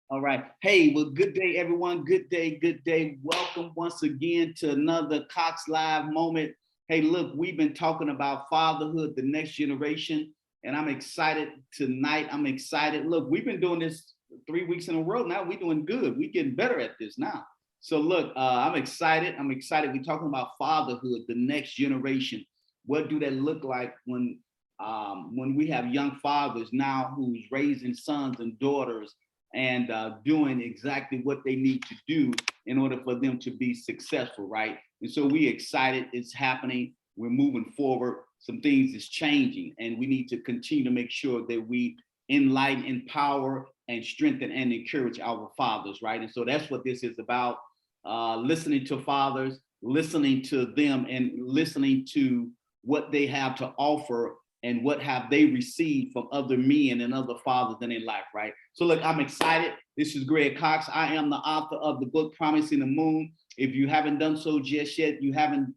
All right. Hey, well, good day, everyone. Good day, good day. Welcome once again to another Cox Live moment. Hey, look, we've been talking about fatherhood, the next generation, and I'm excited tonight. I'm excited. Look, we've been doing this 3 weeks in a row now. We're doing good. We're getting better at this now. So, look, I'm excited. I'm excited. We're talking about fatherhood, the next generation. What do that look like when we have young fathers now who's raising sons and daughters and doing exactly what they need to do in order for them to be successful, right? And so we excited, it's happening, we're moving forward, some things is changing, and we need to continue to make sure that we enlighten, empower, and strengthen and encourage our fathers, right? And so that's what this is about, listening to fathers, listening to them, and listening to what they have to offer and what have they received from other men and other fathers in their life, right? So look, I'm excited. This is Greg Cox. I am the author of the book Promising the Moon. If you haven't done so just yet, you haven't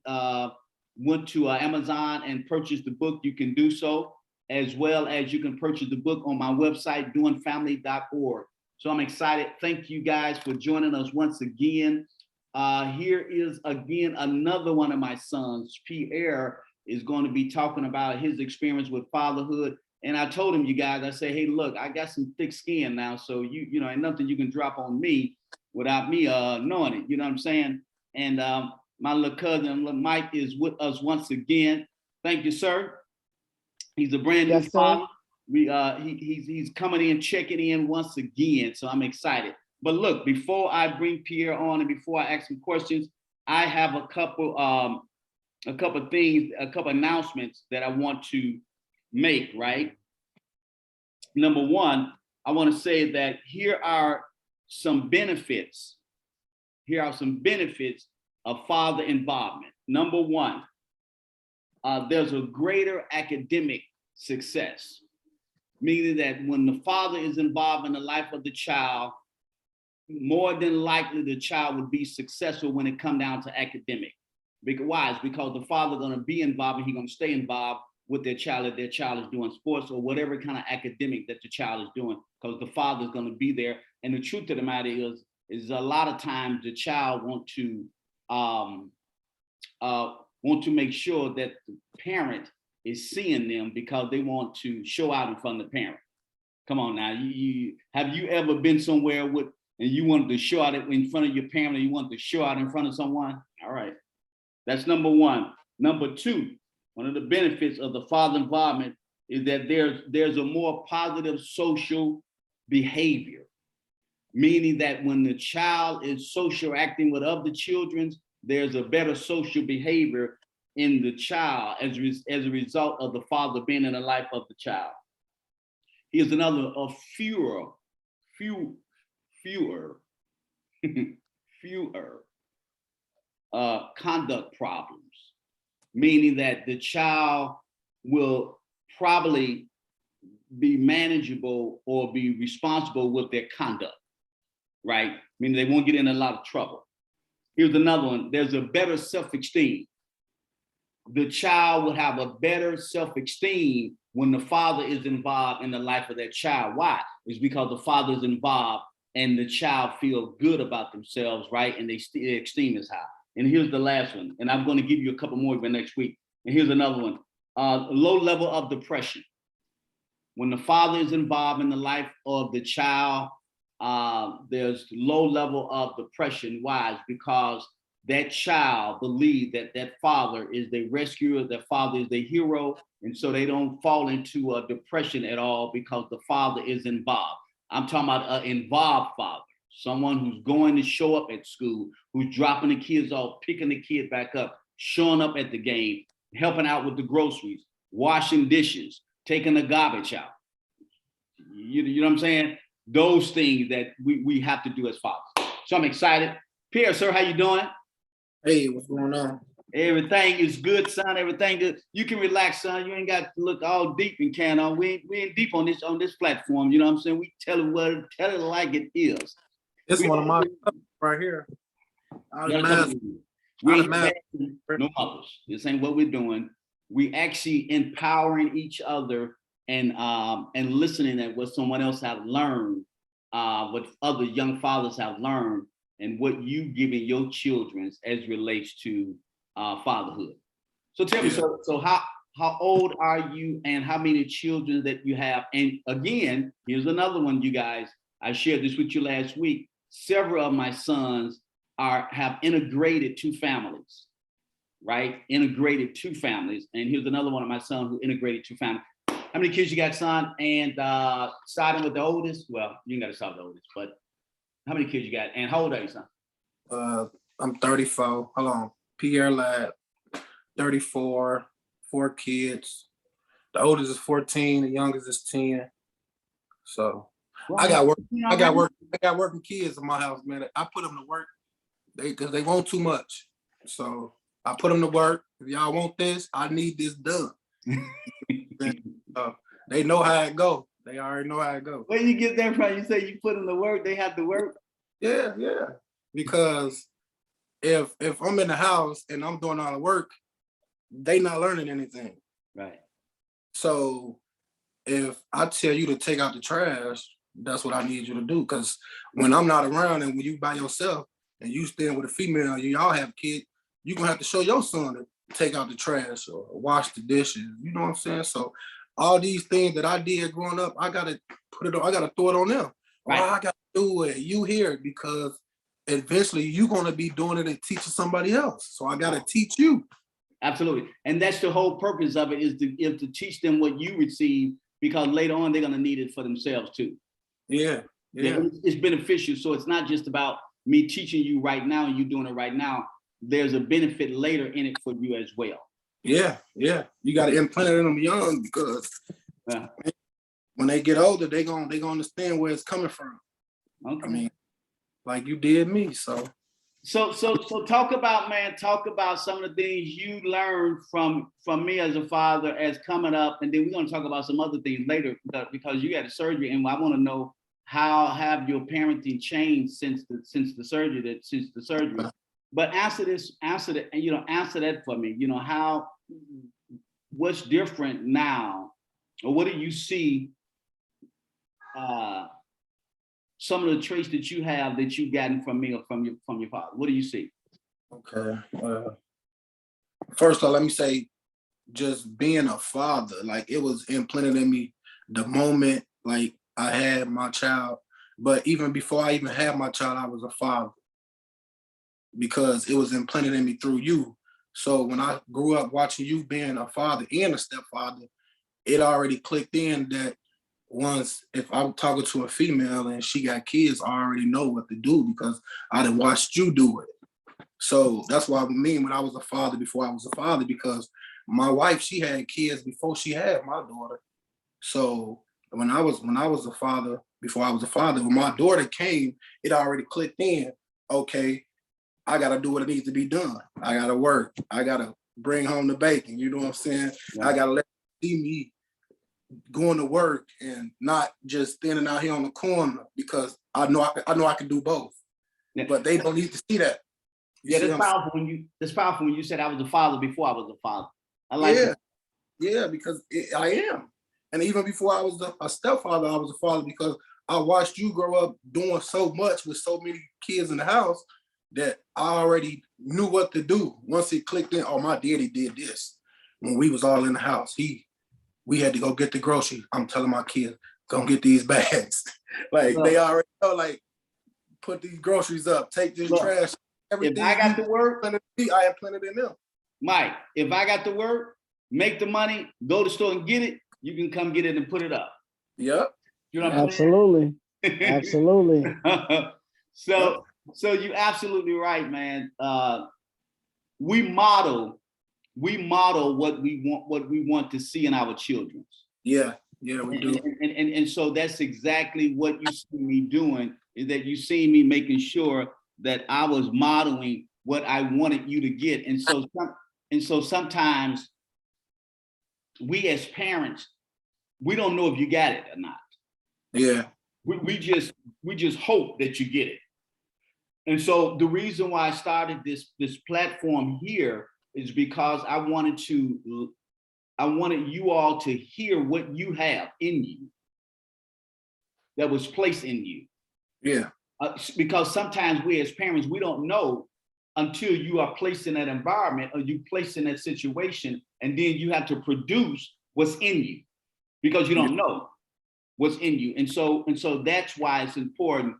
went to Amazon and purchased the book, you can do so, as well as you can purchase the book on my website, doingfamily.org. So I'm excited. Thank you guys for joining us once again. Here is again another one of my sons, Pierre, is going to be talking about his experience with fatherhood. And I told him, you guys, I say, hey, look, I got some thick skin now, so you know, ain't nothing you can drop on me without me knowing it. You know what I'm saying? And my little cousin Mike is with us once again. Thank you, sir. He's a brand new father. He's coming in, checking in once again. So I'm excited. But look, before I bring Pierre on and before I ask some questions, I have a couple things, a couple announcements that I want to make, right? Number one, I want to say that here are some benefits. Here are some benefits of father involvement. Number one, there's a greater academic success, meaning that when the father is involved in the life of the child, more than likely the child would be successful when it comes down to academic. Because why? It's because the father going to be involved and he's going to stay involved with their child if their child is doing sports or whatever kind of academic that the child is doing, because the father is going to be there. And the truth of the matter is a lot of times the child want to make sure that the parent is seeing them because they want to show out in front of the parent. Come on now, have you ever been somewhere with and you wanted to show out in front of your parent, or you wanted to show out in front of someone? All right. That's number one. Number two, one of the benefits of the father involvement is that there's a more positive social behavior, meaning that when the child is social acting with other children, there's a better social behavior in the child as a result of the father being in the life of the child. Here's another of fewer conduct problems, meaning that the child will probably be manageable or be responsible with their conduct, right? Meaning they won't get in a lot of trouble. Here's another one. There's a better self-esteem. The child will have a better self-esteem when the father is involved in the life of that child. Why? It's because the father is involved and the child feel good about themselves, right? And their esteem is high. And here's the last one, and I'm going to give you a couple more even next week. And here's another one, low level of depression. When the father is involved in the life of the child, there's low level of depression. Why? It's because that child believes that that father is the rescuer, that father is the hero, and so they don't fall into a depression at all because the father is involved. I'm talking about an involved father, someone who's going to show up at school, who's dropping the kids off, picking the kid back up, showing up at the game, helping out with the groceries, washing dishes, taking the garbage out. You know what I'm saying? Those things that we have to do as fathers. So I'm excited. Pierre, sir, how you doing? Hey, what's going on? Everything is good, son. Everything good. You can relax, son. You ain't got to look all deep and can on. We ain't deep on this platform. You know what I'm saying? We tell it like it is. It's one of my right here. We ain't no mothers. This ain't what we're doing. We actually empowering each other and listening at what someone else has learned what other young fathers have learned and what you giving your children as relates to fatherhood. So tell me, so how old are you and how many children that you have? And again, here's another one, you guys. I shared this with you last week. Several of my sons have integrated two families, right? Integrated two families. And here's another one of my sons who integrated two families. How many kids you got, son? And starting with the oldest, well, you ain't got to start with the oldest, but how many kids you got? And how old are you, son? I'm 34. Hold on. Pierre Lab, 34, 4 kids. The oldest is 14, the youngest is 10. So I got working kids in my house, man. I put them to work because they want too much. So I put them to work. If y'all want this, I need this done. They know how it go. They already know how it go. Where you get that from? You say you put them to work, they have to work? Yeah. Because if I'm in the house and I'm doing all the work, they not learning anything. Right. So if I tell you to take out the trash, that's what I need you to do. Because when I'm not around and when you by yourself and you stand with a female and y'all have kids, you're gonna have to show your son to take out the trash or wash the dishes. You know what I'm saying? So all these things that I did growing up, I gotta throw it on them. Right. I gotta do it. You hear it because eventually you're gonna be doing it and teaching somebody else. So I gotta teach you. Absolutely. And that's the whole purpose of it, is to teach them what you receive, because later on they're gonna need it for themselves too. Yeah. It's beneficial. So it's not just about me teaching you right now and you doing it right now. There's a benefit later in it for you as well. Yeah. You got to implant it in them young, because when they get older, they gonna understand where it's coming from. Okay. I mean, like you did me. So talk about some of the things you learned from me as a father as coming up, and then we're gonna talk about some other things later because you had a surgery, and I want to know how have your parenting changed since the surgery. But answer that for me. What's different now, or what do you see? Some of the traits that you have that you've gotten from me or from your father. What do you see? Okay. First of all, let me say, just being a father, like it was implanted in me the moment like I had my child. But even before I even had my child, I was a father, because it was implanted in me through you. So when I grew up watching you being a father and a stepfather, it already clicked in that once, if I'm talking to a female and she got kids, I already know what to do because I done watched you do it. So that's what I mean when I was a father before I was a father, because my wife, she had kids before she had my daughter. So when I was a father, before I was a father, when my daughter came, it already clicked in. Okay, I gotta do what needs to be done. I gotta work. I gotta bring home the bacon. You know what I'm saying? Yeah. I gotta let her see me going to work and not just standing out here on the corner, because I know I can do both. Yeah. But they don't need to see that. That's powerful when you said I was a father before I was a father. I like that. Yeah, because I am. And even before I was a stepfather, I was a father, because I watched you grow up doing so much with so many kids in the house that I already knew what to do. Once it clicked in, oh, my daddy did this when we was all in the house. We had to go get the groceries. I'm telling my kids, go get these bags. Like they already know, like, put these groceries up, take this trash. Everything. If I got to work, I implanted in them. Mike, if I got to work, make the money, go to the store and get it, you can come get it and put it up. Yep. You know what I'm saying? Absolutely. So you're absolutely right, man. We model what we want to see in our children. Yeah, we do. And so that's exactly what you see me doing, is that you see me making sure that I was modeling what I wanted you to get. And so sometimes we as parents, we don't know if you got it or not. Yeah. We just hope that you get it. And so the reason why I started this platform here is because I wanted you all to hear what you have in you that was placed in you. Yeah. Because sometimes we as parents, we don't know until you are placed in that environment or you placed in that situation, and then you have to produce what's in you because you don't know what's in you. And so that's why it's important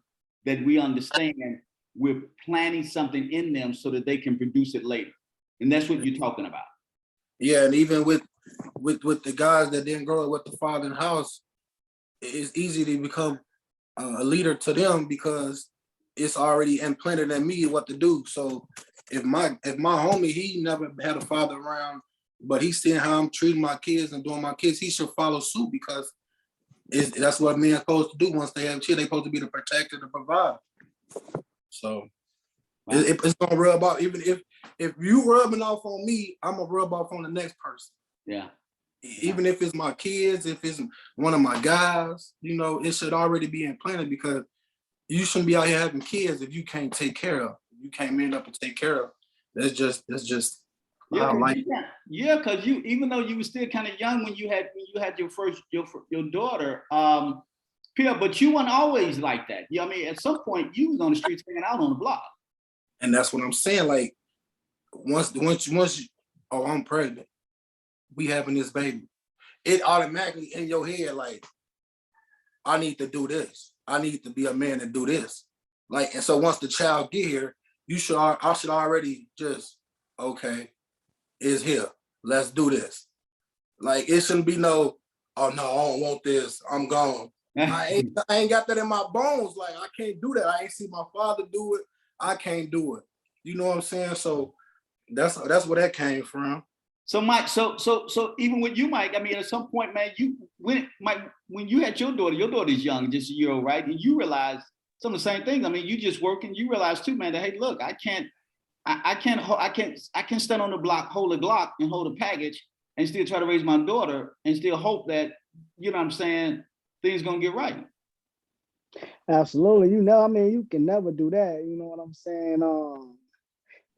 that we understand we're planting something in them so that they can produce it later. And that's what you're talking about. Yeah, and even with the guys that didn't grow up with the father in the house, it's easy to become a leader to them because it's already implanted in me what to do. So if my homie, he never had a father around, but he's seeing how I'm treating my kids and doing my kids, he should follow suit because that's what men are supposed to do. Once they have kids, they're supposed to be the protector, the provider. So it's gonna rub off. Even if you rubbing off on me, I'm gonna rub off on the next person. Yeah. Even if it's my kids, if it's one of my guys, it should already be implanted because you shouldn't be out here having kids if you can't take care of. You can't man up and take care of. That's just Yeah, how life. because you, even though you were still kind of young when you had your daughter, Pierre, but you weren't always like that. I mean, at some point you was on the streets hanging out on the block. And that's what I'm saying. Like once oh, I'm pregnant, we having this baby, it automatically in your head like, I need to do this. I need to be a man and do this. Like, and so once the child get here, I should already just, okay, it's here. Let's do this. Like, it shouldn't be no, oh no, I don't want this. I'm gone. I ain't got that in my bones. Like, I can't do that. I ain't see my father do it. I can't do it. You know what I'm saying? So that's where that came from. So Mike, so even with you, Mike, I mean, at some point, man, when you had your daughter's young, just a year old, right? And you realized some of the same things. I mean, you just working, you realize too, man, that hey, look, I can't stand on the block, hold a Glock and hold a package and still try to raise my daughter and still hope that, you know what I'm saying, things gonna get right. Absolutely. I mean, you can never do that. You know what I'm saying?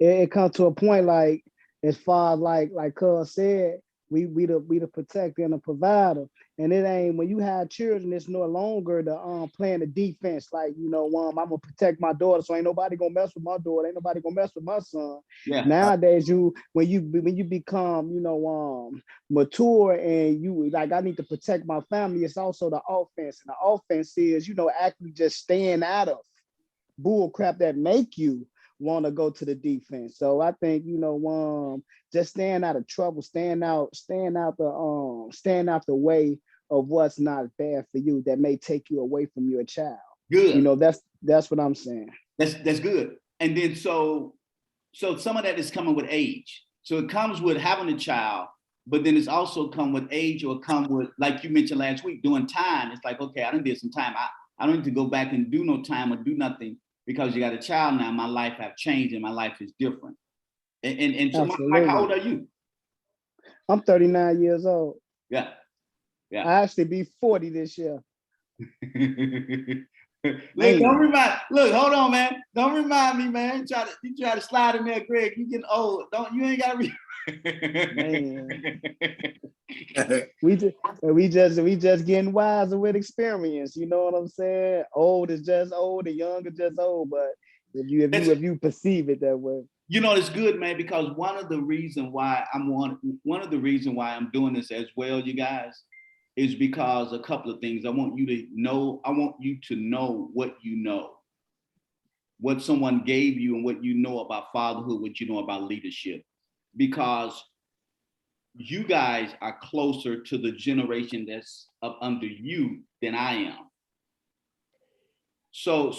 It comes to a point like, as far as like Cuz said, we the protector and the provider. And it ain't, when you have children, it's no longer the playing the defense, like, I'm gonna protect my daughter, so ain't nobody gonna mess with my daughter, ain't nobody gonna mess with my son. Yeah. Nowadays, when you become, mature and you like, I need to protect my family, it's also the offense. And the offense is, actually just staying out of bull crap that make you want to go to the defense. So I think, just staying out of trouble, staying out the way of what's not bad for you that may take you away from your child. Good. That's what I'm saying. That's good. And then so some of that is coming with age. So it comes with having a child, but then it's also come with age, or come with, like you mentioned last week, doing time. It's like, okay, I done did some time. I don't need to go back and do no time or do nothing because you got a child now. My life have changed and my life is different. And so Mike, how old are you? I'm 39 years old. Yeah. I actually be 40 this year. Look, hold on, man. Don't remind me, man. You try to slide in there, Greg. You getting old. You ain't gotta man. we just getting wiser with experience. You know what I'm saying? Old is just old and young is just old. But if you perceive it that way. It's good, man, because one of the reasons why I'm doing this as well, you guys, is because a couple of things. I want you to know what you know, what someone gave you, and what you know about fatherhood, what you know about leadership, because you guys are closer to the generation that's up under you than I am. So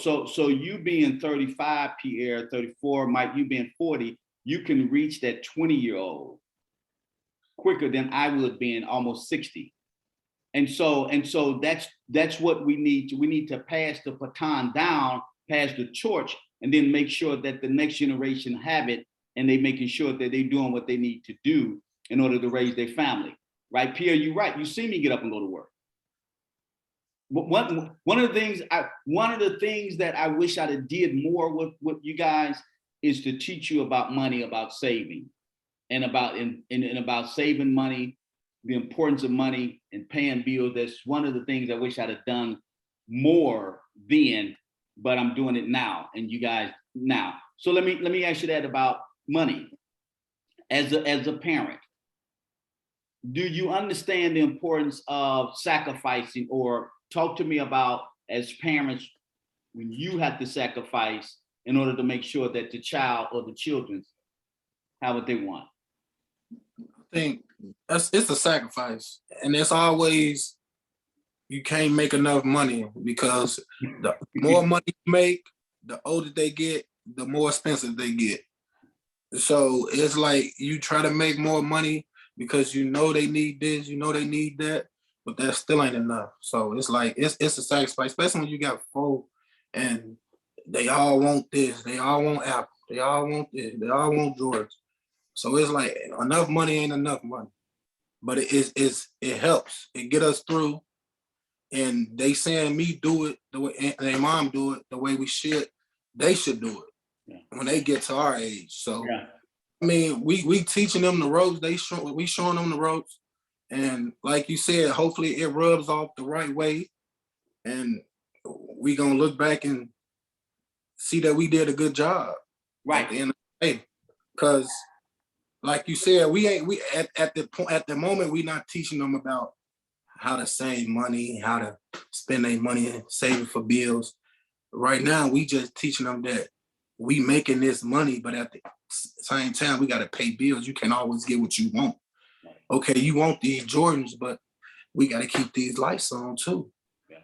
you being 35, Pierre, 34, Mike, you being 40, you can reach that 20-year-old quicker than I would being almost 60. And so that's what we need to. We need to pass the baton down, pass the torch, and then make sure that the next generation have it, and they making sure that they're doing what they need to do in order to raise their family. Right, Pierre, you're right. You see me get up and go to work. One of the things that I wish I'd have did more with you guys is to teach you about money, about saving, and about saving money, the importance of money and paying bills. That's one of the things I wish I'd have done more then but I'm doing it now, and you guys now. So let me ask you that about money. As a parent, do you understand the importance of sacrificing, or talk to me about, as parents, when you have to sacrifice in order to make sure that the child or the children have what they want? I think it's a sacrifice, and it's always, you can't make enough money, because the more money you make, the older they get, the more expensive they get. So it's like you try to make more money because you know they need this, you know they need that, but that still ain't enough. So it's like it's a sacrifice, especially when you got four and they all want this, they all want Apple, they all want this, they all want George. So it's like enough money ain't enough money, but it helps. It get us through. And they saying me do it the way, and their mom do it the way we should. They should do it when they get to our age. So I mean, we teaching them the ropes. We showing them the ropes, and like you said, hopefully it rubs off the right way, and we gonna look back and see that we did a good job. Right. At the end of the day, because like you said, we at the moment we not teaching them about how to save money, how to spend their money and save it for bills. Right now, we just teaching them that we making this money, but at the same time, we got to pay bills. You can't always get what you want. Okay, you want these Jordans, but we got to keep these lights on too.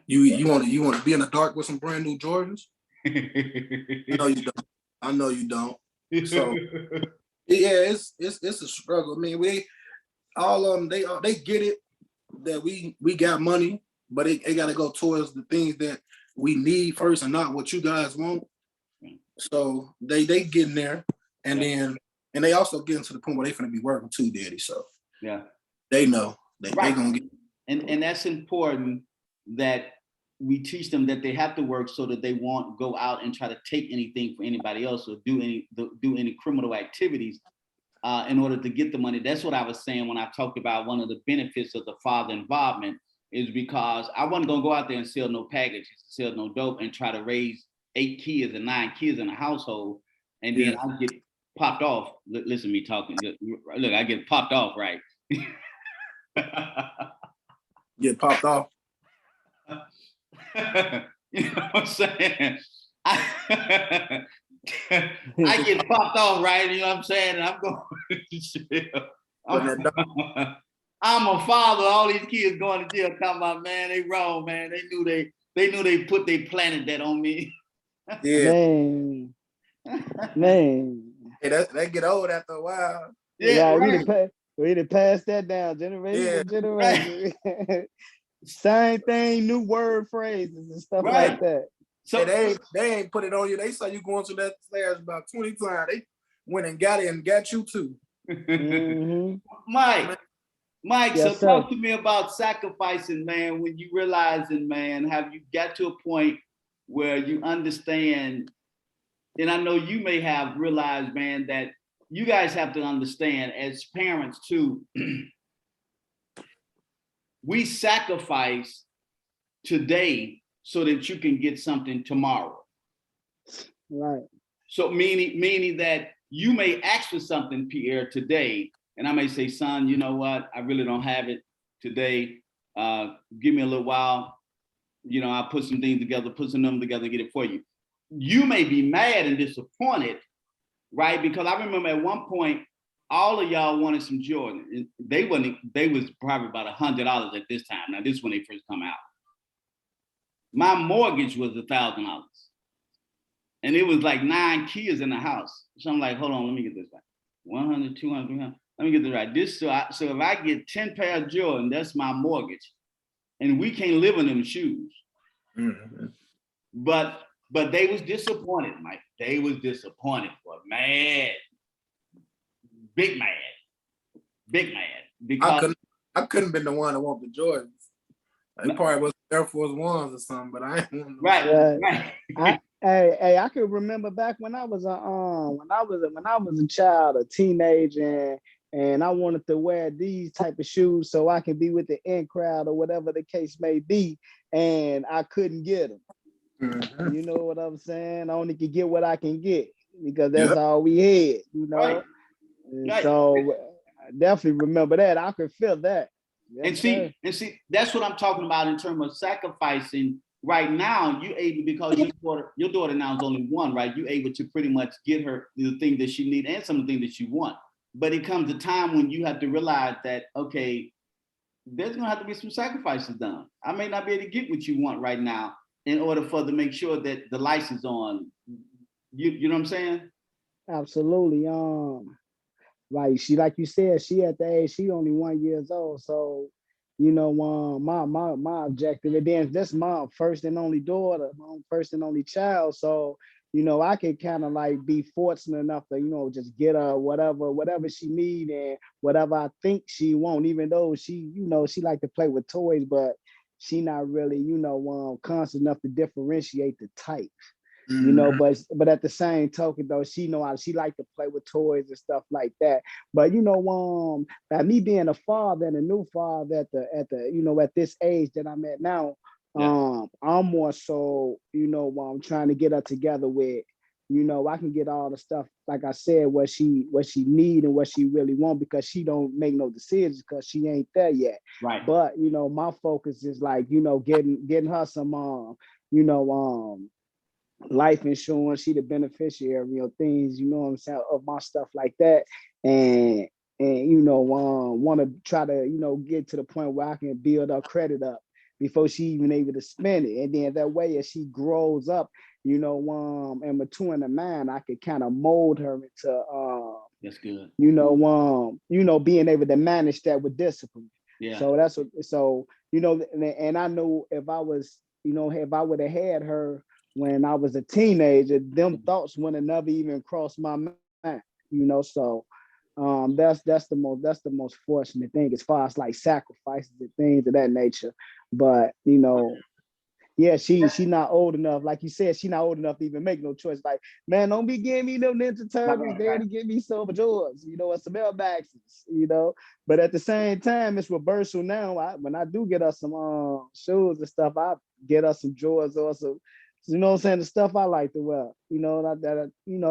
You want to be in the dark with some brand new Jordans? No, you don't. I know you don't. So yeah, it's a struggle. I mean, we all of them, they get it that we got money, but it got to go towards the things that we need first, and not what you guys want. So they get in there, and then they also getting to the point where they finna be working too, Daddy. So they know they gonna get. And that's important, that we teach them that they have to work so that they won't go out and try to take anything for anybody else, or do any criminal activities in order to get the money. That's what I was saying when I talked about one of the benefits of the father involvement, is because I wasn't gonna go out there and sell no packages, sell no dope, and try to raise 8 kids and 9 kids in a household, and then I get popped off. Listen to me talking. Look, I get popped off, right? Get popped off. You know what I'm saying? I get popped off, right? You know what I'm saying? And I'm going to jail. I'm a father. All these kids going to jail, talking about, man, they wrong, man. They knew they planted that on me. Yeah. Man. Hey, that get old after a while. Yeah, right. We to pass that down generation to generation. Right. Same thing, new word phrases and stuff like that. So they ain't put it on you. They saw you going through that stairs about 20 times. They went and got it and got you too. Mm-hmm. Mike, yes, so talk to me about sacrificing, man, when you realizing, man, have you got to a point where you understand, and I know you may have realized, man, that you guys have to understand as parents too, we sacrifice today so that you can get something tomorrow. Right. So meaning that you may ask for something, Pierre, today, and I may say, son, you know what? I really don't have it today. Give me a little while. You know, I'll put some things together, put some numbers together and get it for you. You may be mad and disappointed, right? Because I remember at one point, all of y'all wanted some Jordan. They was probably about $100 at this time. Now, this is when they first come out. My mortgage was $1,000. And it was like 9 kids in the house. So I'm like, hold on, let me get this right. 100, 200, 300. Let me get this right. So if I get 10 pair of Jordan, that's my mortgage. And we can't live in them shoes. Mm-hmm. But they was disappointed, Mike. They was disappointed, but mad. Big mad. Because I couldn't been the one to want the Jordans. They probably was Air Force Ones or something, but I ain't want them. Right. I could remember back when I was a child, a teenager, and I wanted to wear these type of shoes so I can be with the in crowd or whatever the case may be, and I couldn't get them. Mhm. You know what I'm saying? I only can get what I can get because that's Yep. all we had, Right, And right. so I definitely remember that. I can feel that. Yes, sir. And see, that's what I'm talking about in terms of sacrificing. Right now, you able because your daughter now is only one, right? You able to pretty much get her the thing that she needs and some of the things that she want. But it comes a time when you have to realize that okay, there's gonna have to be some sacrifices done. I may not be able to get what you want right now in order for to make sure that the lights is on. You know what I'm saying? Absolutely. Like she, like you said, she at the age she only 1 years old. So, my objective, and then this my first and only daughter, my first and only child. So, I can kind of like be fortunate enough to, just get her whatever she need and whatever I think she want, even though she like to play with toys, but she not really, conscious enough to differentiate the type. Mhm. But at the same token though, she know how she like to play with toys and stuff like that. But by me being a father and a new father at this age that I'm at now, Yeah. I'm more so, I'm trying to get her together with, I can get all the stuff, like I said, what she need and what she really want, because she don't make no decisions because she ain't there yet. Right. But my focus is like, getting her some you know, life insurance. She the beneficiary of things, you know what I'm saying, of my stuff like that. And want to try to, get to the point where I can build her credit up before she even able to spend it. And then that way, as she grows up, and mature in the mind, I could kind of mold her into That's good. being able to manage that with discipline. Yeah. So that's what so and I know if I was, if I would have had her when I was a teenager, them thoughts would have never even crossed my mind, So that's the most fortunate thing as far as like sacrifices and things of that nature. But yeah, she not old enough. Like you said, she not old enough to even make no choice. Like, man, don't be giving me no Ninja Right, Turtles, right, right. Daddy. Give me some George, and some Mailboxes. But at the same time, it's reversal now. When I do get us some shoes and stuff, I get us some Jordans or some, what I'm saying, the stuff I like to wear.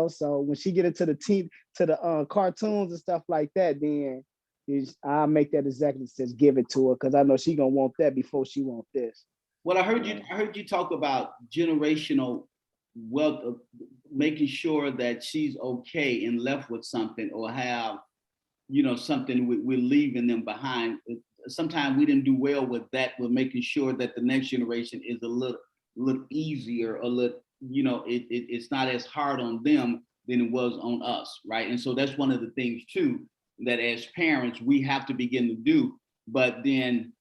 So when she get into the cartoons and stuff like that, then I make that executive says give it to her because I know she gonna want that before she want this. Well, Yeah. I heard you talk about generational wealth of making sure that she's okay and left with something or have, something we're leaving them behind. Sometimes we didn't do well with that, with making sure that the next generation is a little easier, a little, it's not as hard on them than it was on us, right? And so that's one of the things too that as parents we have to begin to do. But then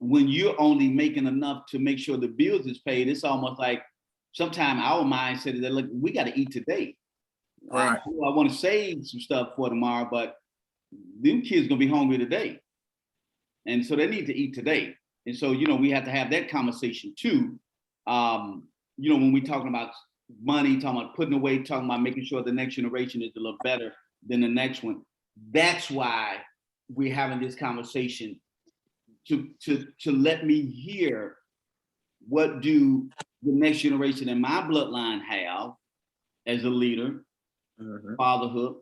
when you're only making enough to make sure the bills is paid, it's almost like sometimes our mindset is that look, we got to eat today. Right. I want to save some stuff for tomorrow, but them kids gonna be hungry today, and so they need to eat today. And so we have to have that conversation too. When we talking about money, talking about putting away, talking about making sure the next generation is a little better than the next one. That's why we're having this conversation to let me hear what do the next generation in my bloodline have as a leader, Mhm. fatherhood,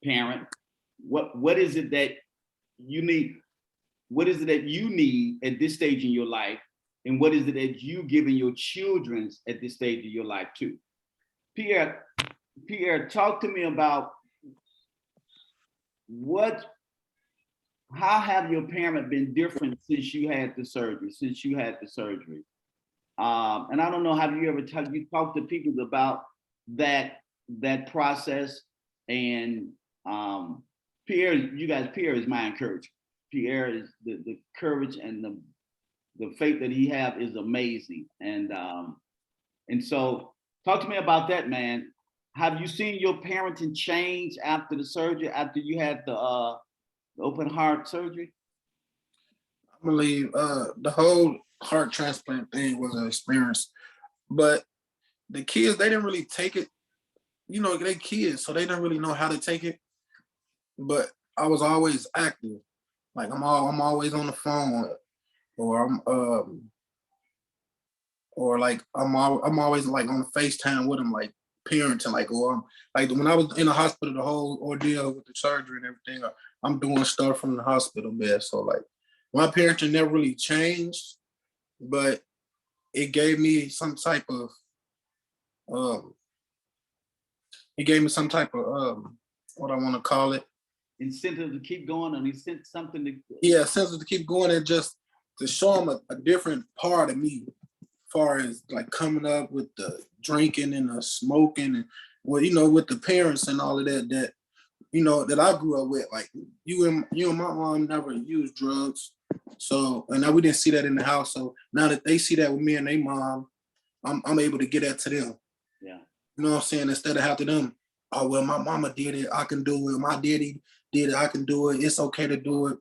parent. What is it that you need? What is it that you need at this stage in your life? And what is it that you giving your children's at this stage of your life too? Pierre, Pierre, talk to me about what how have your parent been different since you had the surgery, and I don't know, have you ever talked to people about that process? And Pierre, Pierre is my encouragement. Pierre is the courage and the faith that he have is amazing. And so talk to me about that, man. Have you seen your parenting change after the surgery, after you had the open heart surgery? I believe the whole heart transplant thing was an experience, but the kids they didn't really take it. They kids, so they don't really know how to take it. But I was always active. Like I'm always on the phone, or or like I'm always like on FaceTime with them, like parenting, like, or like when I was in the hospital, the whole ordeal with the surgery and everything, I'm doing stuff from the hospital bed. So like my parenting never really changed, but it gave me some type of um it gave me some type of what I want to call it. Incentive to keep going, and he sent something to. Yeah, sense to keep going and just to show them a different part of me, as far as like coming up with the drinking and the smoking and well, you know, with the parents and all of that you know that I grew up with. Like you and my mom never used drugs, so and now we didn't see that in the house. So now that they see that with me and their mom, I'm able to get that to them. Yeah. You know what I'm saying? Instead of having them, oh well, my mama did it, I can do it. My daddy did it, I can do it. It's okay to do it.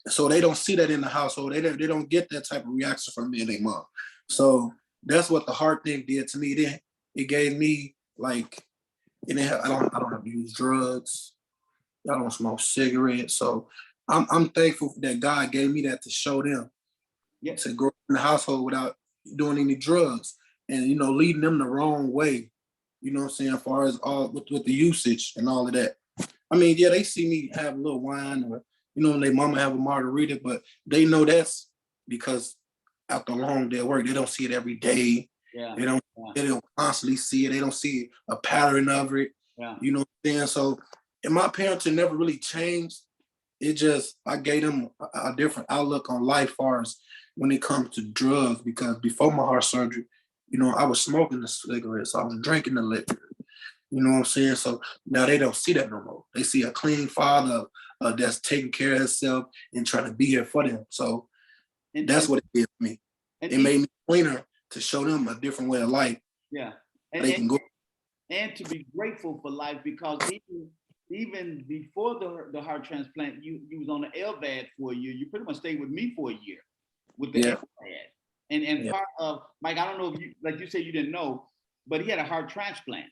So they don't see that in the household. They don't get that type of reaction from me and their mom. So that's what the heart thing did to me. It gave me like, I don't have to use drugs. I don't smoke cigarettes. So I'm thankful that God gave me that to show them, to grow up in the household without doing any drugs and, you know, leading them the wrong way. You know what I'm saying? As far as all with the usage and all of that. I mean, yeah, they see me have a little wine or, you know, their mama have a margarita, but they know that's because after a long day of work, they don't see it every day. Yeah. They don't constantly see it. They don't see a pattern of it. Yeah. You know what I'm saying? So, and my parenting never really changed. It just, I gave them a different outlook on life as far as when it comes to drugs, because before my heart surgery, you know, I was smoking the cigarettes, I was drinking the liquor. You know what I'm saying? So now they don't see that no more. They see a clean father that's taking care of himself and trying to be here for them. So that's what it did for me. It made me cleaner to show them a different way of life. Yeah. They can go. And to be grateful for life, because even before the heart transplant, you was on the LVAD for a year. You pretty much stayed with me for a year with the LVAD. And part of Mike, I don't know if you, like you said, you didn't know, but he had a heart transplant.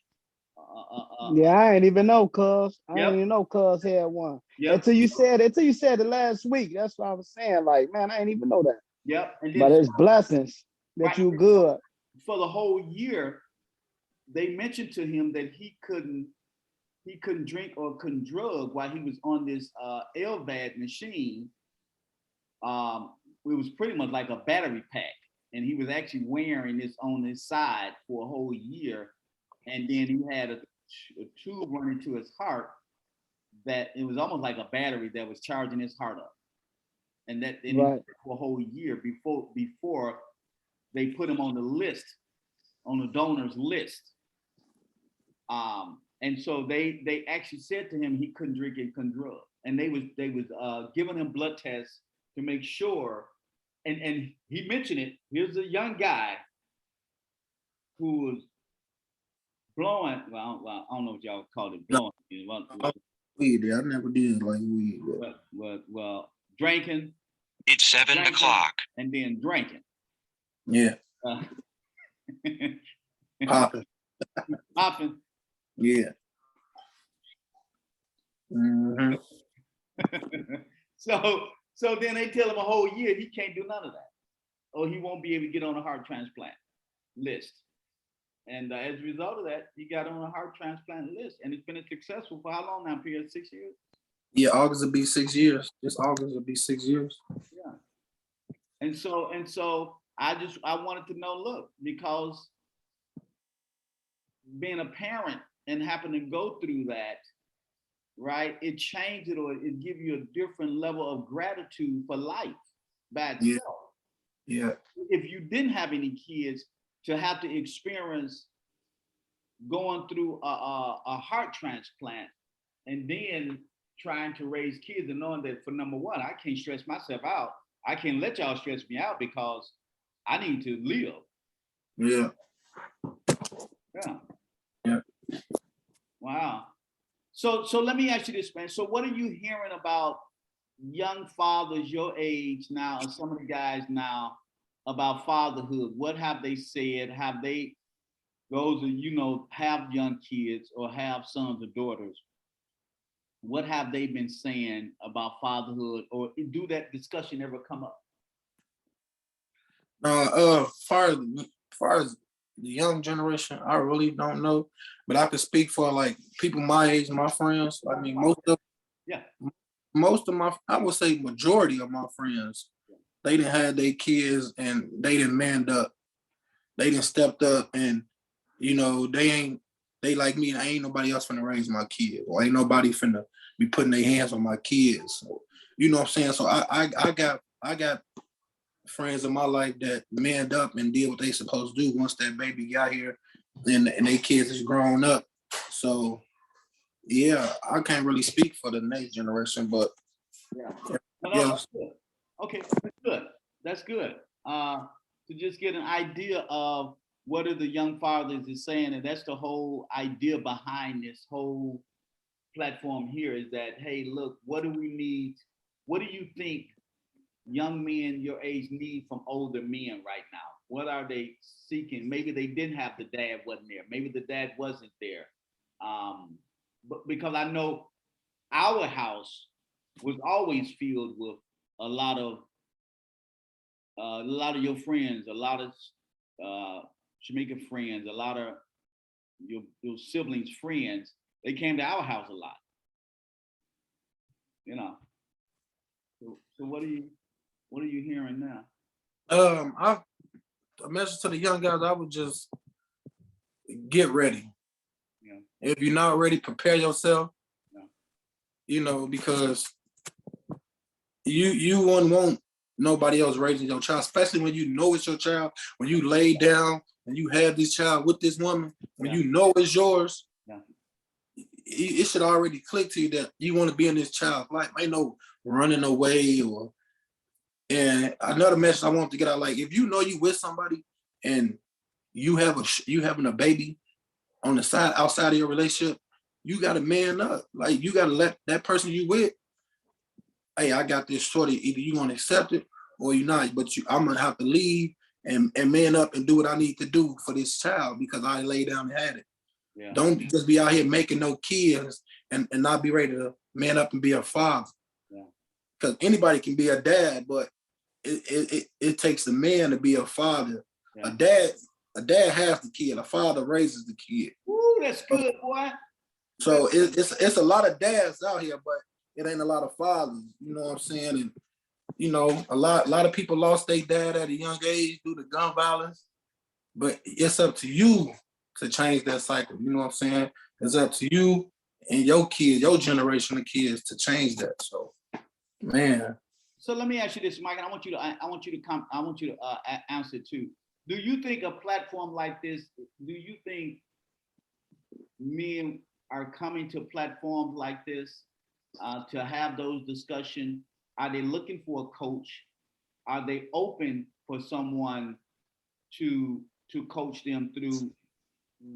Yeah, I ain't even know, cuz. I ain't even know cuz had one. Until you said it last week. That's what I was saying. Like, man, I ain't even know that. Yep. And then, but it's blessings that you good. For the whole year, they mentioned to him that he couldn't drink or couldn't drug while he was on this LVAD machine. It was pretty much like a battery pack, and he was actually wearing this on his side for a whole year. And then he had a tube running to his heart that it was almost like a battery that was charging his heart up. And that for a whole year before they put him on the list, on the donors list. And so they actually said to him he couldn't drink and couldn't drug. And they was giving him blood tests to make sure. And he mentioned it. Here's a young guy who was blowing. Well, I don't know what y'all call it, blowing. Weed, I never did like weed. Well, drinking. It's 7 o'clock. And then drinking. Yeah. Popping. Popping. Yeah. Mm-hmm. So then they tell him a whole year he can't do none of that, or he won't be able to get on a heart transplant list. And as a result of that, he got on a heart transplant list, and it's been successful for how long now, Pierre? 6 years? Yeah, August will be 6 years. This August will be 6 years. Yeah. And so I wanted to know, look, because being a parent and happen to go through that, right? It changed it, or it give you a different level of gratitude for life by itself. Yeah. If you didn't have any kids, to have to experience going through a heart transplant and then trying to raise kids and knowing that, for number one, I can't stress myself out. I can't let y'all stress me out because I need to live. Yeah. Yeah. Yeah. Wow. So let me ask you this, man. So what are you hearing about young fathers your age now, and some of the guys now, about fatherhood? What have they said? Have they, those who, you know, have young kids or have sons or daughters, what have they been saying about fatherhood, or do that discussion ever come up? Far as the young generation, I really don't know, but I could speak for like people my age, my friends. I mean, Yeah. most of my, I would say majority of my friends, they didn't have their kids and they didn't manned up. They didn't stepped up, and they like me, and ain't nobody else finna raise my kid, or ain't nobody finna be putting their hands on my kids. So, you know what I'm saying? So I got friends in my life that manned up and did what they supposed to do once that baby got here, and they kids is grown up. So yeah, I can't really speak for the next generation, but Yeah. No, yeah. that's good. Okay, that's good. That's good. To just get an idea of what are the young fathers is saying, and that's the whole idea behind this whole platform here is that, hey, look, what do we need? What do you think young men your age need from older men right now? What are they seeking? Maybe they didn't have the dad wasn't there. Maybe the dad wasn't there. But because I know our house was always filled with a lot of your friends, a lot of Jamaican friends, a lot of your siblings' friends. They came to our house a lot, you know. So what are you hearing now? I a message to the young guys, I would just get ready. Yeah. If you're not ready, prepare yourself. Yeah. Because you wouldn't want nobody else raising your child, especially when you know it's your child, when you lay down and you have this child with this woman, when you know it's yours, it should already click to you that you want to be in this child's life. Ain't no running away or. And another message I want to get out, like if you know you with somebody and you having a baby on the side outside of your relationship, you gotta man up. Like you gotta let that person you with, hey, I got this shorty. Either you gonna accept it or you not. But I'm gonna have to leave and man up and do what I need to do for this child because I lay down and had it. Yeah. Don't just be out here making no kids and not be ready to man up and be a father. Because anybody can be a dad, but it takes a man to be a father. A dad has the kid. A father raises the kid. Ooh, that's good, boy. So it's a lot of dads out here, but it ain't a lot of fathers. You know what I'm saying? And a lot of people lost their dad at a young age due to gun violence. But it's up to you to change that cycle. You know what I'm saying? It's up to you and your kids, your generation of kids, to change that. So, man. So let me ask you this, Mike, and I want you to answer too. Do you think a platform like this? Do you think men are coming to platforms like this to have those discussions? Are they looking for a coach? Are they open for someone to coach them through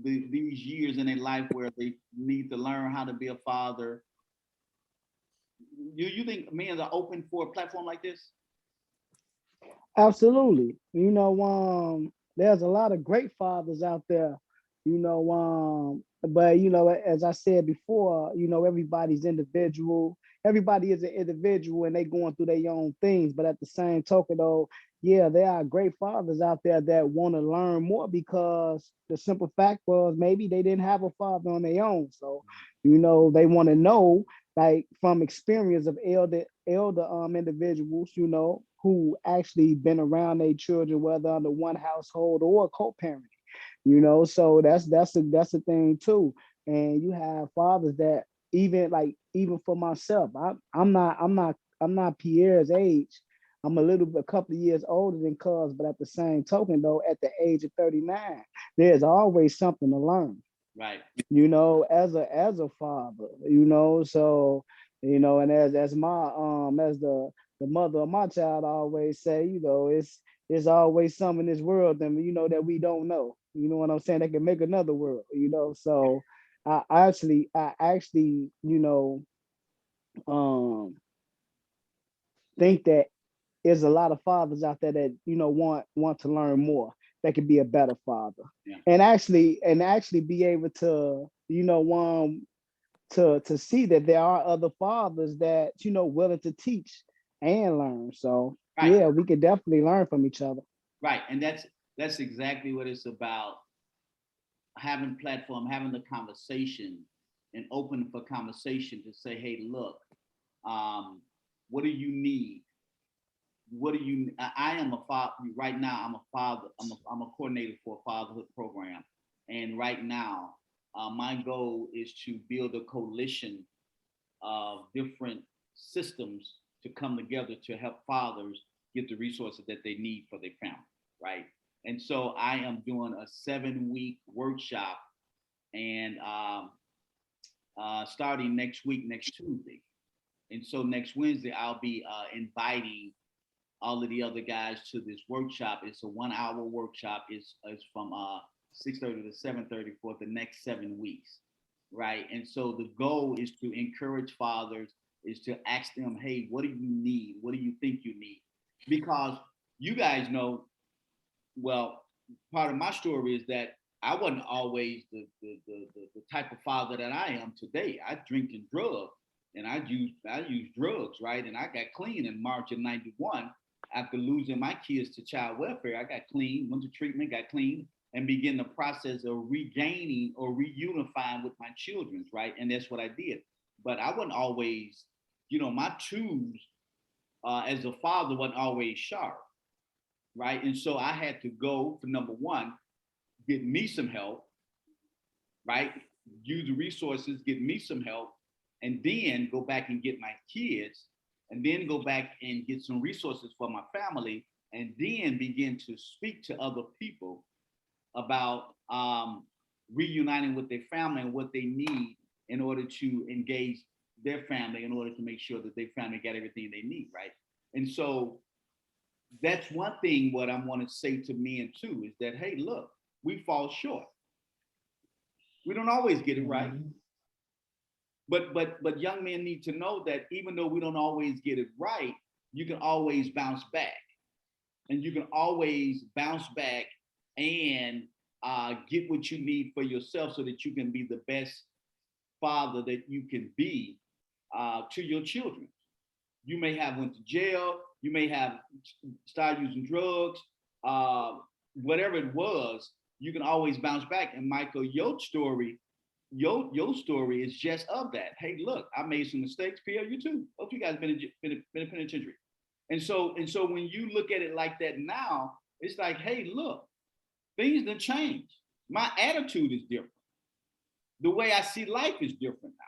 these years in their life where they need to learn how to be a father? Do you think men are open for a platform like this? Absolutely. There's a lot of great fathers out there, but as I said before, everybody's individual. Everybody is an individual and they going through their own things. But at the same token, though, yeah, there are great fathers out there that want to learn more because the simple fact was maybe they didn't have a father on their own. So, they want to know, like from experience of elder individuals, who actually been around their children, whether under one household or co-parenting, so that's a thing too. And you have fathers that even for myself, I'm not Pierre's age. I'm a couple of years older than Cuz, but at the same token, though, at the age of 39, there's always something to learn. Right. As a father, so and as my as the mother of my child always say, it's always some in this world that we don't know. You know what I'm saying? They can make another world, So I actually, um think that there's a lot of fathers out there that want to learn more, that could be a better father. Yeah. And actually be able to to see that there are other fathers that willing to teach and learn. So Right. yeah, we could definitely learn from each other. Right. And that's exactly what it's about. Having platform, having the conversation and open for conversation to say, hey, look, what do you need? What do you, I am a father right now. I'm a father. I'm a coordinator for a fatherhood program. And right now, my goal is to build a coalition of different systems to come together to help fathers get the resources that they need for their family, right? And so I am doing a 7-week workshop and starting next week, next Tuesday. And so next Wednesday, I'll be inviting all of the other guys to this workshop. It's a 1-hour workshop. It's from 6:30 to 7:30 for the next 7 weeks, right? And so the goal is to encourage fathers, is to ask them, hey, what do you need? What do you think you need? Because you guys know, well, part of my story is that I wasn't always the type of father that I am today. I drink and drug, and I use drugs, right? And I got clean in March of '91 after losing my kids to child welfare. I got clean, went to treatment, got clean, and began the process of regaining or reunifying with my children, right? And that's what I did. But I wasn't always, my tools as a father wasn't always sharp, right? And so I had to go for number one, get me some help, right? Use the resources, get me some help, and then go back and get my kids, and then go back and get some resources for my family, and then begin to speak to other people about reuniting with their family and what they need in order to engage their family, in order to make sure that their family got everything they need, right? And so that's one thing what I want to say to men too is that, hey, look, we fall short. We don't always get it right. But young men need to know that even though we don't always get it right, you can always bounce back. And you can always bounce back and get what you need for yourself so that you can be the best father that you can be to your children. You may have went to jail, you may have started using drugs, whatever it was, you can always bounce back. And Michael, your story is just of that. Hey, look, I made some mistakes. Pierre, you too. Both you guys been in penitentiary. And so when you look at it like that now, it's like, hey, look, things done changed. My attitude is different. The way I see life is different now.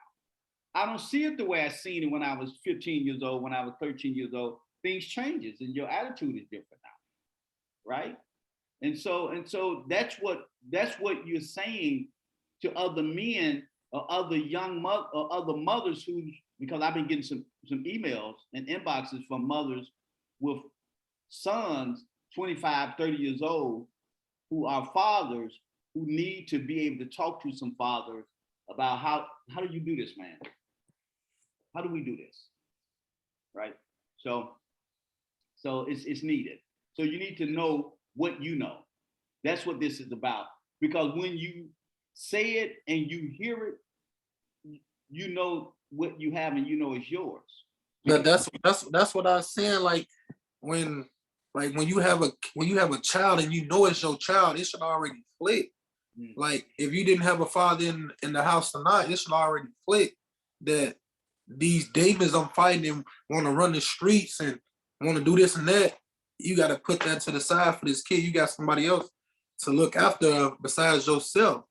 I don't see it the way I seen it when I was 15 years old, when I was 13 years old. Things changes and your attitude is different now, right? And so that's what you're saying to other men or other or other mothers who, because I've been getting some emails and inboxes from mothers with sons 25, 30 years old who are fathers who need to be able to talk to some fathers about how do you do this, man? How do we do this? Right? So it's needed. So you need to know what you know. That's what this is about. Because when you say it and you hear it, you know what you have and you know it's yours. But that's what I was saying. When when you have a child and you know it's your child, it should already click. Like if you didn't have a father in the house tonight, it should already click that these demons I'm fighting and want to run the streets and want to do this and that. You got to put that to the side for this kid. You got somebody else to look after besides yourself.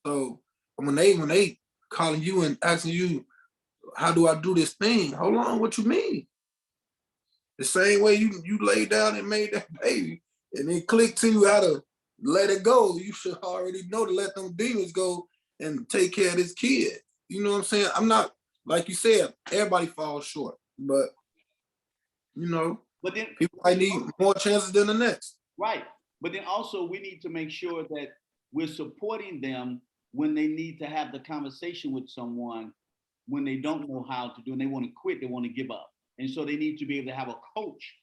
So when they calling you and asking you, how do I do this thing? Hold on, what you mean? The same way you laid down and made that baby and it clicked to you how to let it go. You should already know to let them demons go and take care of this kid. You know what I'm saying? I'm not, like you said, everybody falls short, but but then people might need more chances than the next. Right. But then also we need to make sure that we're supporting them when they need to have the conversation with someone when they don't know how to do and they want to quit, they want to give up. And so they need to be able to have a coach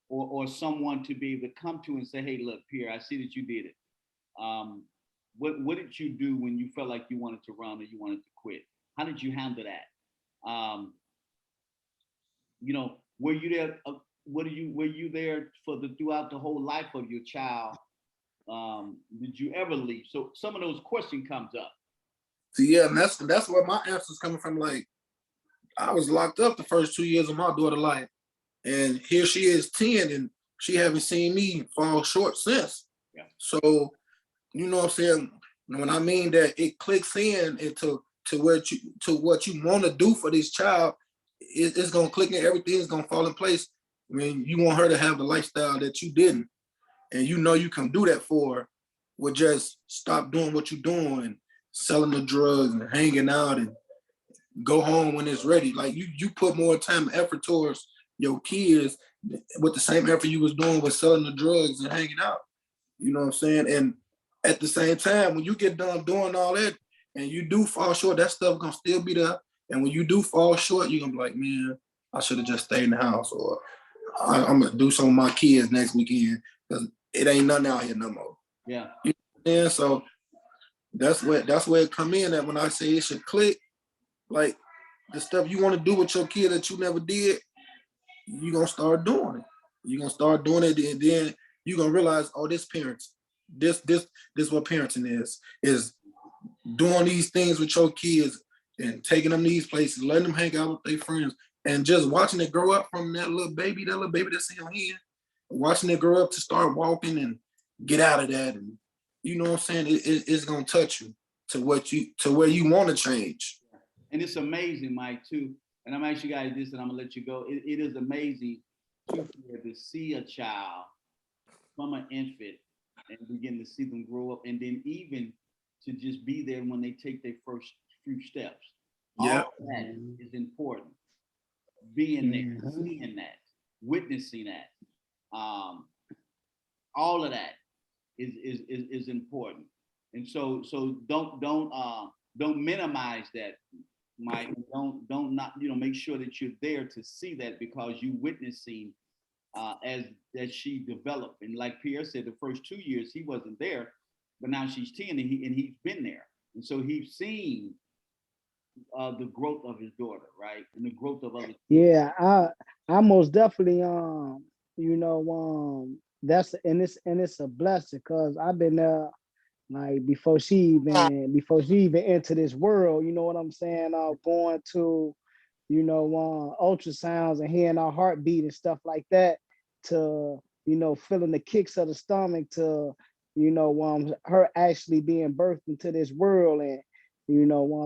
or someone to be able to come to and say, hey, look, Pierre, I see that you did it. What did you do when you felt like you wanted to run or you wanted to quit? How did you handle that? Were you there? were you there for throughout the whole life of your child? Did you ever leave? So some of those questions comes up. So yeah, and that's where my answer's coming from. Like, I was locked up the first 2 years of my daughter's life, and here she is 10, and she haven't seen me fall short since. Yeah. So, you know what I'm saying? When I mean that it clicks in into what you want to do for this child, it's gonna click in, everything's gonna fall in place. I mean, you want her to have the lifestyle that you didn't, and you know you can do that for her with just stop doing what you're doing, selling the drugs and hanging out, and go home when it's ready. Like you put more time and effort towards your kids with the same effort you was doing with selling the drugs and hanging out. You know what I'm saying? And at the same time, when you get done doing all that and you do fall short, that stuff gonna still be there. And when you do fall short, you're gonna be like, man, I should have just stayed in the house, or I'm gonna do some of my kids next weekend because it ain't nothing out here no more. Yeah. You know what I'm saying? So that's where it come in at when I say it should click. Like the stuff you want to do with your kid that you never did, you're gonna start doing it. You're gonna start doing it, and then you're gonna realize, oh, this parents, this what parenting is doing these things with your kids and taking them these places, letting them hang out with their friends, and just watching it grow up from that little baby that's in your hand, watching it grow up to start walking and get out of that. And you know what I'm saying? It's gonna touch you to where you want to change. And it's amazing, Mike, too. And I'm asking you guys this, and I'm gonna let you go. It is amazing to see a child from an infant and begin to see them grow up, and then even to just be there when they take their first few steps. Yeah. All that is important. Being there, seeing that, witnessing that, all of that is important. And so don't minimize that, Mike. Don't not make sure that you're there to see that, because you witnessing as she developed. And like Pierre said, the first 2 years he wasn't there, but now she's 10 and he's been there, and so he's seen the growth of his daughter, right, and the growth of other. Yeah, I most definitely that's and it's a blessing because I've been there like before she even entered this world, you know what I'm saying? Going to, ultrasounds and hearing our heartbeat and stuff like that, to feeling the kicks of the stomach, to her actually being birthed into this world, and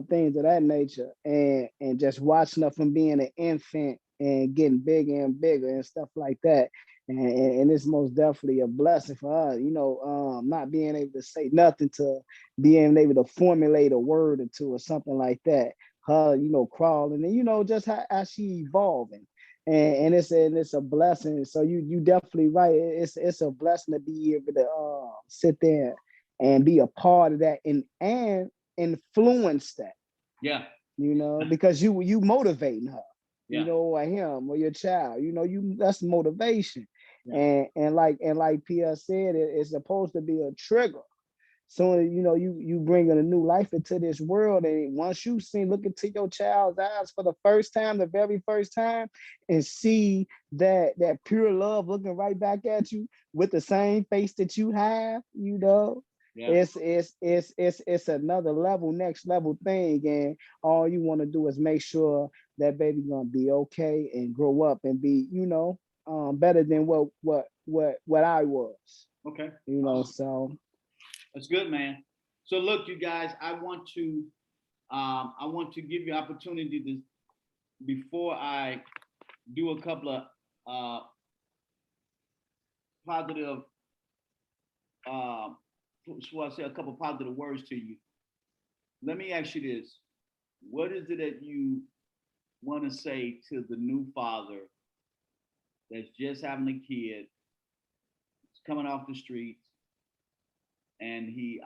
things of that nature, and just watching her from being an infant and getting bigger and bigger and stuff like that. And it's most definitely a blessing for us, not being able to say nothing to being able to formulate a word or two or something like that. Her, crawling, and just how she evolving. And it's a blessing. So you definitely right. It's a blessing to be able to sit there and be a part of that and influence that. Yeah. Because you motivating her. Yeah. Or him or your child. That's motivation. Yeah. And like Pierre said, it's supposed to be a trigger. So you bringing a new life into this world, and once you look into your child's eyes for the first time, the very first time, and see that pure love looking right back at you with the same face that you have, Yeah. it's another level, next level thing, and all you want to do is make sure that baby gonna be okay and grow up and be better than what I was. Okay. So. That's good, man. So look, you guys, I want to give you opportunity to, before I do a couple of positive, so I say a couple of positive words to you. Let me ask you this: what is it that you want to say to the new father that's just having a kid, coming off the streets, and he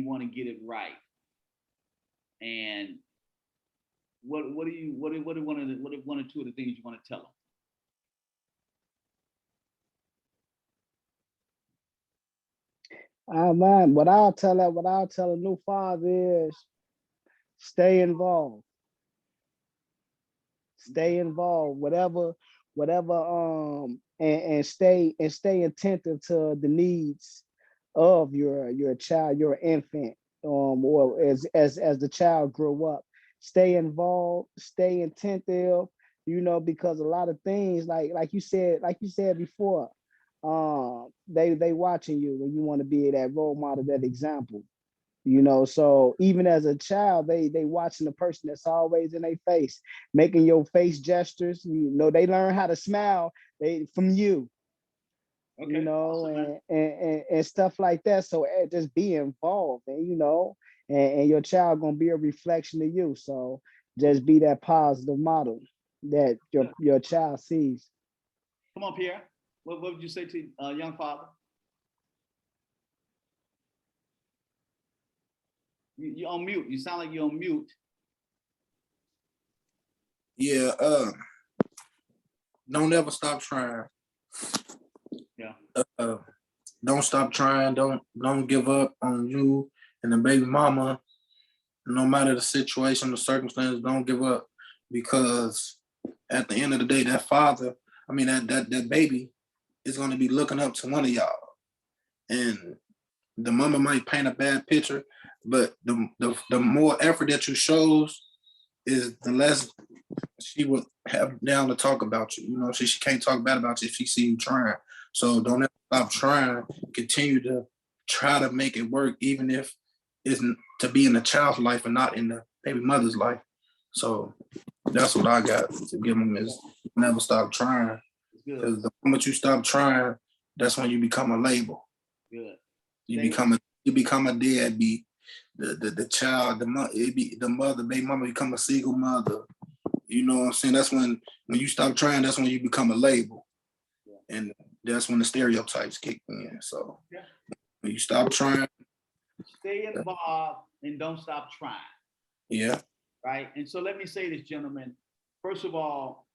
want to get it right? And what are one or two of the things you want to tell them? Man, what I'll tell a new father is stay involved. Stay involved. Whatever and stay attentive to the needs of your child, your infant, or as the child grow up. Stay involved, stay attentive, because a lot of things, like you said before, they watching you, and you want to be that role model, that example. So even as a child, they watching the person that's always in their face, making your face gestures. They learn how to smile from you, Okay. Awesome, man. and stuff like that. So just be involved, and your child gonna be a reflection of you. So just be that positive model that your child sees. Come on, Pierre. What would you say to young father? You're on mute. You sound like you're on mute. Yeah, don't ever stop trying. Yeah. Don't stop trying. Don't give up on you and the baby mama. No matter the situation, the circumstances, don't give up, because at the end of the day, that father, that baby is going to be looking up to one of y'all, and the mama might paint a bad picture, but the more effort that you shows is the less she would have down to talk about you. She can't talk bad about you if she see you trying. So don't ever stop trying. Continue to try to make it work, even if it's to be in the child's life and not in the baby mother's life. So that's what I got to give them, is never stop trying. Because the moment you stop trying, that's when you become a label. Good. You become a deadbeat. The child, the mother, baby mama become a single mother. You know what I'm saying? That's when you stop trying, that's when you become a label. Yeah. And that's when the stereotypes kick in. So when you stop trying, stay involved and don't stop trying. Yeah. Right. And so let me say this, gentlemen. First of all,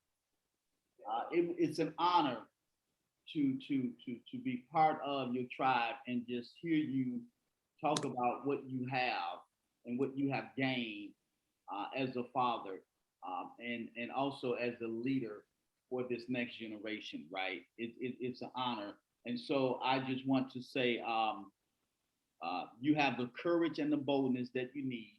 it's an honor to be part of your tribe and just hear you talk about what you have and what you have gained as a father, and also as a leader for this next generation, right? It's an honor. And so I just want to say you have the courage and the boldness that you need.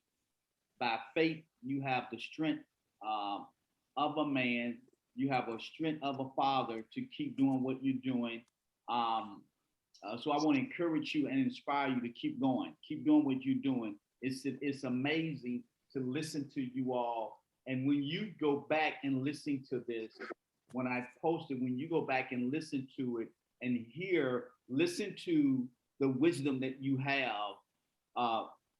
By faith, you have the strength of a man. You have a strength of a father to keep doing what you're doing. So I want to encourage you and inspire you to keep going, keep doing what you're doing. It's amazing to listen to you all. And when you go back and listen to this, when I posted, when you go back and listen to it and listen to the wisdom that you have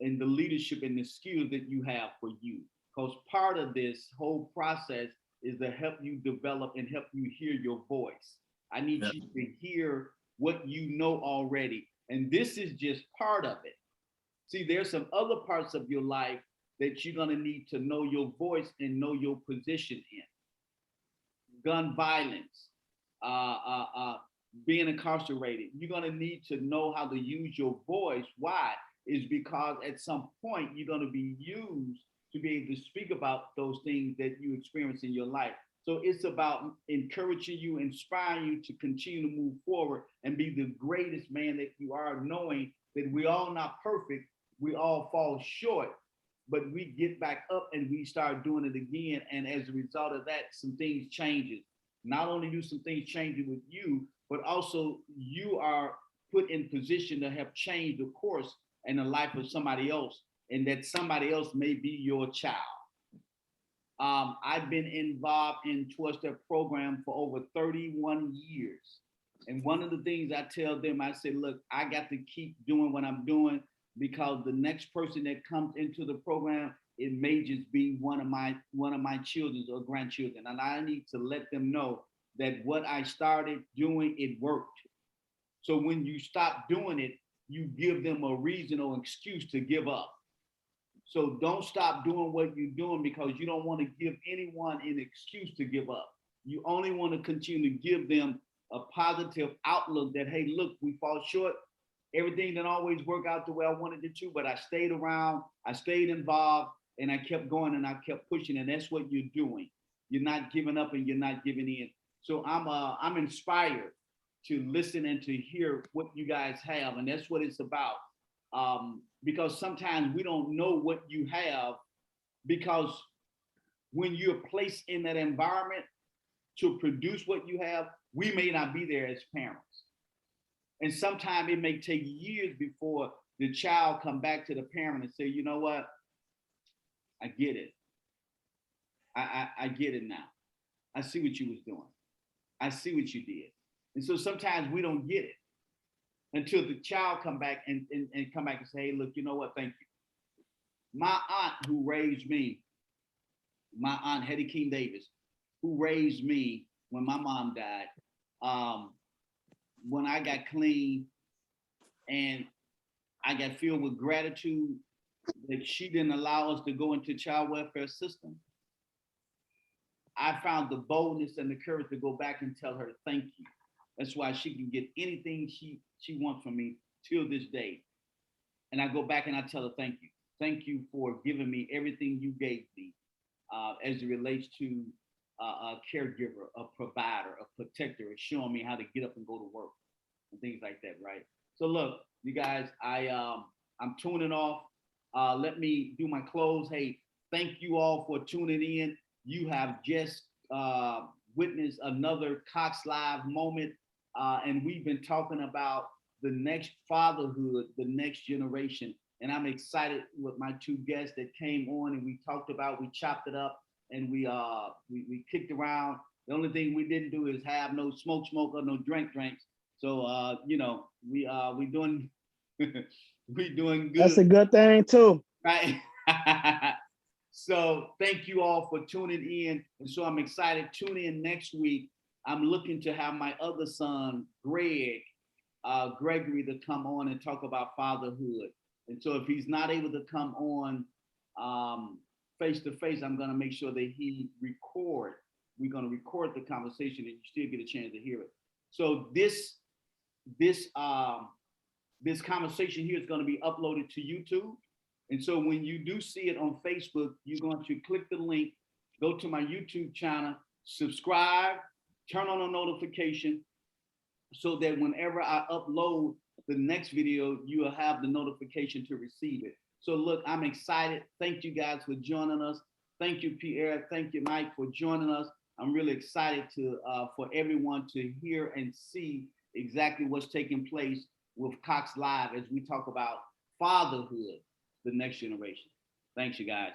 and the leadership and the skills that you have for you. Because part of this whole process is to help you develop and help you hear your voice. I need you to hear what you know already. And this is just part of it. See, there's some other parts of your life that you're going to need to know your voice and know your position in. Gun violence, being incarcerated. You're going to need to know how to use your voice. Why? Is because at some point you're going to be used to be able to speak about those things that you experience in your life. So it's about encouraging you, inspiring you to continue to move forward and be the greatest man that you are, knowing that we're all not perfect. We all fall short, but we get back up and we start doing it again. And as a result of that, some things changes. Not only do some things change with you, but also you are put in position to help change the course and the life of somebody else, and that somebody else may be your child. I've been involved in 12-step program for over 31 years. And one of the things I tell them, I say, look, I got to keep doing what I'm doing, because the next person that comes into the program, it may just be one of my children or grandchildren. And I need to let them know that what I started doing, it worked. So when you stop doing it, you give them a reason or excuse to give up. So don't stop doing what you're doing, because you don't want to give anyone an excuse to give up. You only want to continue to give them a positive outlook that, hey, look, we fall short. Everything didn't always work out the way I wanted it to, but I stayed around, I stayed involved, and I kept going and I kept pushing. And that's what you're doing. You're not giving up and you're not giving in. So I'm inspired to listen and to hear what you guys have, and that's what it's about. Because sometimes we don't know what you have, because when you're placed in that environment to produce what you have, we may not be there as parents. And sometimes it may take years before the child come back to the parent and say, you know what, I get it. I get it now. I see what you was doing. I see what you did. And so sometimes we don't get it until the child come back and come back and say, hey, look, you know what, thank you. My aunt who raised me, my aunt Hetty King Davis, who raised me when my mom died, when I got clean and I got filled with gratitude that she didn't allow us to go into child welfare system, I found the boldness and the courage to go back and tell her thank you. That's why she can get anything she wants from me till this day. And I go back and I tell her thank you. Thank you for giving me everything you gave me as it relates to a caregiver, a provider, a protector, and showing me how to get up and go to work and things like that, right? So look, you guys, I'm tuning off. Let me do my close. Hey, thank you all for tuning in. You have just witnessed another Cox Live moment, and we've been talking about the next fatherhood, the next generation. And I'm excited with my two guests that came on, and we talked about, we chopped it up, and we kicked around. The only thing we didn't do is have no smoke or no drinks. So you know, we doing we doing good. That's a good thing too. Right. So thank you all for tuning in. And so I'm excited. Tune in next week. I'm looking to have my other son, Gregory, to come on and talk about fatherhood. And so if he's not able to come on face to face, I'm going to make sure that he record. We're going to record the conversation and you still get a chance to hear it. So this conversation here is going to be uploaded to YouTube. And so when you do see it on Facebook, you're going to click the link, go to my YouTube channel, subscribe, turn on a notification so that whenever I upload the next video, you will have the notification to receive it. So look, I'm excited. Thank you guys for joining us. Thank you, Pierre. Thank you, Mike, for joining us. I'm really excited for everyone to hear and see exactly what's taking place with Cox Live as we talk about fatherhood, the next generation. Thanks, you guys.